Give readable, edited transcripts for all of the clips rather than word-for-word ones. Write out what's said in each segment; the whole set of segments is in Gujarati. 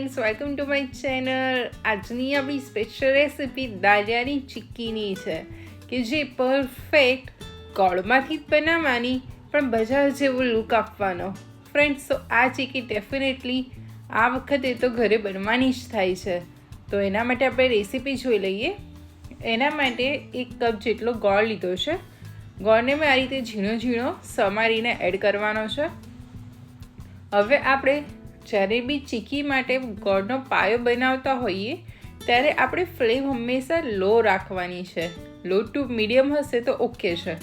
Friends, welcome to my channel. આજની આપણી સ્પેશિયલ રેસીપી દાલિયાની ચીક્કીની છે કે જે પરફેક્ટ ગોળમાંથી જ બનાવવાની પણ બજાર જેવો લુક આપવાનો. ફ્રેન્ડ્સ, તો આ ચીક્કી ડેફિનેટલી આ વખતે તો ઘરે બનવાની જ થાય છે. તો એના માટે આપણે રેસીપી જોઈ લઈએ. એના માટે 1 કપ જેટલો ગોળ લીધો છે. ગોળને મેં આ રીતે ઝીણો ઝીણો સમારીને એડ કરવાનો છે. હવે આપણે જ્યારે બી ચીક્કી માટે ગોળનો પાયો બનાવતા હોઈએ ત્યારે આપણે ફ્લેમ હંમેશા લો રાખવાની છે. લો ટુ મીડિયમ હશે તો ઓકે છે.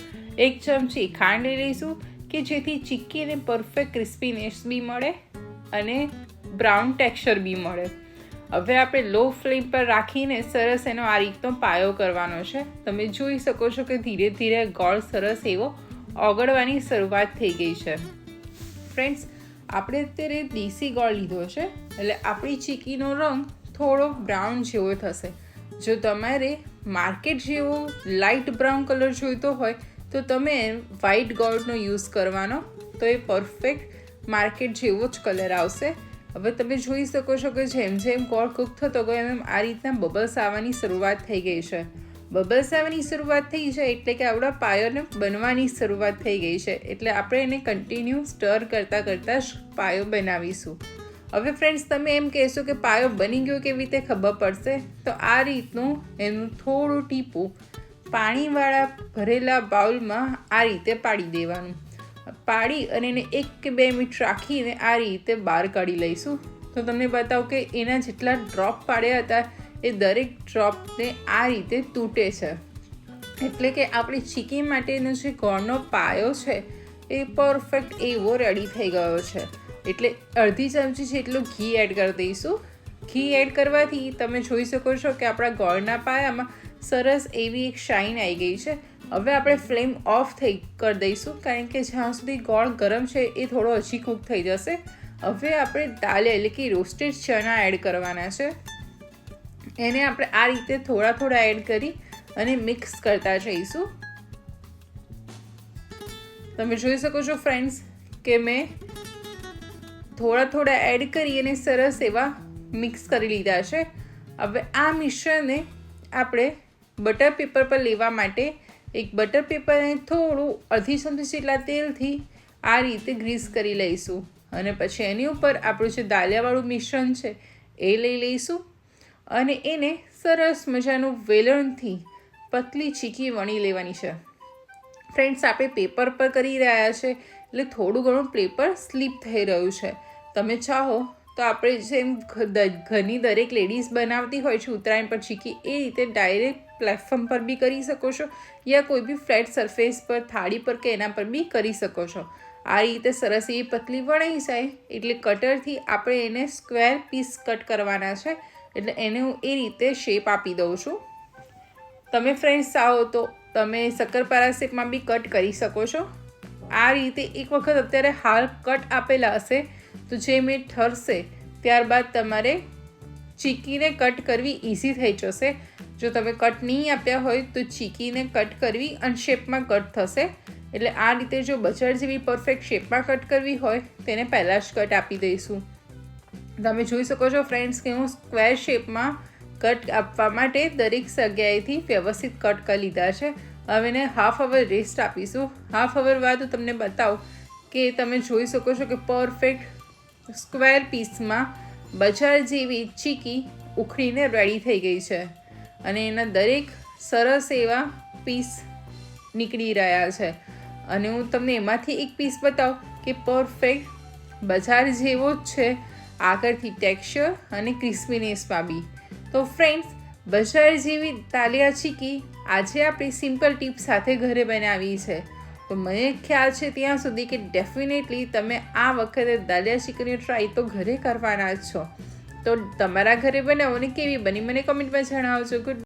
1 ચમચી ખાંડ લઈ લઈશું કે જેથી ચીક્કીને પરફેક્ટ ક્રિસ્પીનેસ બી મળે અને બ્રાઉન ટેક્સચર બી મળે. હવે આપણે લો ફ્લેમ પર રાખીને સરસ એનો આ રીતનો પાયો કરવાનો છે. તમે જોઈ શકો છો કે ધીરે ધીરે ગોળ સરસ એવો ઓગળવાની શરૂઆત થઈ ગઈ છે. ફ્રેન્ડ્સ, આપણે અત્યારે દેશી ગોળ લીધો છે એટલે આપણી ચીક્કીનો રંગ થોડો બ્રાઉન જેવો થશે. જો તમારે માર્કેટ જેવો લાઇટ બ્રાઉન કલર જોઈતો હોય તો તમે વ્હાઈટ ગોળનો યુઝ કરવાનો, તો એ પરફેક્ટ માર્કેટ જેવો જ કલર આવશે. હવે તમે જોઈ શકો છો કે જેમ જેમ ગોળ કૂક થતો ગયો એમ આ રીતના બબલ્સ આવવાની શરૂઆત થઈ ગઈ છે. બબલ્સ આવવાની શરૂઆત થઈ છે એટલે કે આપણા પાયોને બનવાની શરૂઆત થઈ ગઈ છે. એટલે આપણે એને કન્ટિન્યુ સ્ટર કરતાં જ પાયો બનાવીશું. હવે ફ્રેન્ડ્સ, તમે એમ કહેશો કે પાયો બની ગયો કેવી રીતે ખબર પડશે? તો આ રીતનું એનું થોડું ટીપું પાણીવાળા ભરેલા બાઉલમાં આ રીતે પાડી દેવાનું. પાડી અને એને 1 કે 2 મિનિટ રાખીને આ રીતે બહાર કાઢી લઈશું. તો તમને બતાવું કે એના જેટલા ડ્રોપ પાડ્યા હતા એ દરેક ડ્રોપને આ રીતે તૂટે છે. એટલે કે આપણી ચીક્કી માટેનો જે ગોળનો પાયો છે એ પરફેક્ટ એવો રેડી થઈ ગયો છે. એટલે અડધી ચમચી જેટલું ઘી એડ કરી દઈશું. ઘી એડ કરવાથી તમે જોઈ શકો છો કે આપણા ગોળના પાયામાં સરસ એવી એક શાઇન આવી ગઈ છે. હવે આપણે ફ્લેમ ઓફ કરી દઈશું કારણ કે જ્યાં સુધી ગોળ ગરમ છે એ થોડો હજી કૂક થઈ જશે. હવે આપણે દાલિયા એટલે કે રોસ્ટેડ ચણા એડ કરવાના છે. એને આપણે આ રીતે થોડા એડ કરી અને મિક્સ કરતા જઈશું. તમે જોઈ શકો છો ફ્રેન્ડ્સ કે મેં થોડા એડ કરી અને સરસ એવા મિક્સ કરી લીધા છે. હવે આ મિશ્રણને આપણે બટર પેપર પર લેવા માટે એક બટર પેપરને થોડું અડધી ચમચી જેટલા તેલથી આ રીતે ગ્રીસ કરી લઈશું અને પછી એની ઉપર આપણું જે દાલિયાવાળું મિશ્રણ છે એ લઈ લઈશું અને એને સરસ મજાનું વેલણથી પતલી ચીક્કી વણી લેવાની છે. ફ્રેન્ડ્સ, આપણે પેપર પર કરી રહ્યા છે એટલે થોડું ઘણું પેપર સ્લીપ થઈ રહ્યું છે. તમે ચાહો તો આપણે જેમ ઘરની દરેક લેડીઝ બનાવતી હોય છે ઉત્તરાયણ પર ચીક્કી, એ રીતે ડાયરેક્ટ પ્લેટફોર્મ પર બી કરી શકો છો યા કોઈ બી ફ્લેટ સરફેસ પર થાળી પર કે એના પર બી કરી શકો છો. આ રીતે સરસ એવી પતલી વણાઈ જાય એટલે કટરથી આપણે એને સ્ક્વેર પીસ કટ કરવાના છે. એટલે એને હું એ રીતે શેપ આપી દઉં છું. તમે ફ્રેન્ડ્સ ચાહો તો તમે શક્કરપારા શેપમાં બી કટ કરી શકો છો. આ રીતે એક વખત અત્યારે હાલ કટ આપેલા હશે તો જે મેં ઠરશે ત્યારબાદ તમારે ચીક્કીને કટ કરવી ઇઝી થઈ જશે. જો તમે કટ નહીં આપ્યા હોય તો ચીક્કીને કટ કરવી અનશેપમાં કટ થશે. એટલે આ રીતે જો બજાર જેવી પરફેક્ટ શેપમાં કટ કરવી હોય તેને પહેલાં જ કટ આપી દઈશું. તમે જોઈ શકો છો ફ્રેન્ડ્સ કે હું સ્ક્વેર શેપમાં કટ આપવા માટે દરેક જગ્યાએથી વ્યવસ્થિત કટ કરી લીધા છે. હવે એને હાફ અવર રેસ્ટ આપીશું. હાફ અવર બાદ તમને બતાવું કે તમે જોઈ શકો છો કે પરફેક્ટ સ્ક્વેર પીસમાં બજાર જેવી ચીક્કી ઉખડીને રેડી થઈ ગઈ છે અને એના દરેક સરસ એવા પીસ નીકળી રહ્યા છે. અને હું તમને એમાંથી એક પીસ બતાવું કે પરફેક્ટ બજાર જેવો જ છે આગળથી ટેક્સચર અને ક્રિસ્પીનેસમાં બી. તો ફ્રેન્ડ્સ, બજાર જેવી દાલિયા ચીક્કી આજે આપણી સિમ્પલ ટીપ સાથે ઘરે બનાવી છે. તો મને ખ્યાલ છે ત્યાં સુધી કે ડેફિનેટલી તમે આ વખતે દાલિયા ચીક્કીની ટ્રાય તો ઘરે કરવાના જ છો. તો તમારા ઘરે બનાવો ને કેવી બની મને કમેન્ટમાં જણાવજો. ગુડ